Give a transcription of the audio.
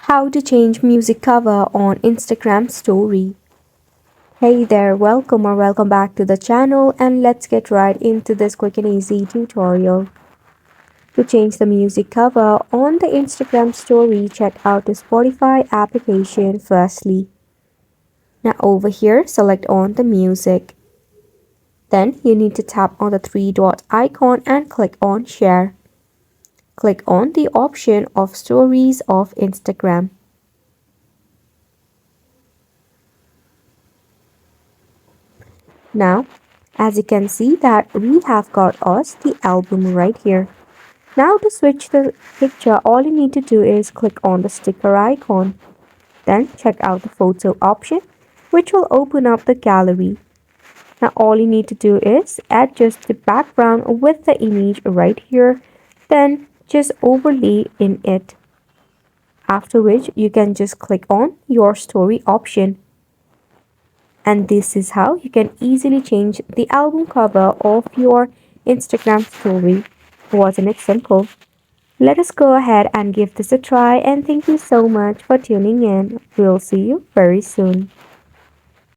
How to change music cover on Instagram story. Hey there, welcome back to the channel, and let's get right into this quick and easy tutorial. To change the music cover on the Instagram story, check out the Spotify application firstly. Now over here, select on the music. Then you need to tap on the three dot icon and click on share. Click on the option of stories of Instagram. Now, as you can see that we have got us the album right here. Now to switch the picture, all you need to do is click on the sticker icon. Then check out the photo option, which will open up the gallery. Now all you need to do is adjust the background with the image right here. Then just overlay in it. After which you can just click on your story option. And this is how you can easily change the album cover of your Instagram story. Wasn't it simple? Let us go ahead and give this a try, and thank you so much for tuning in. We'll see you very soon.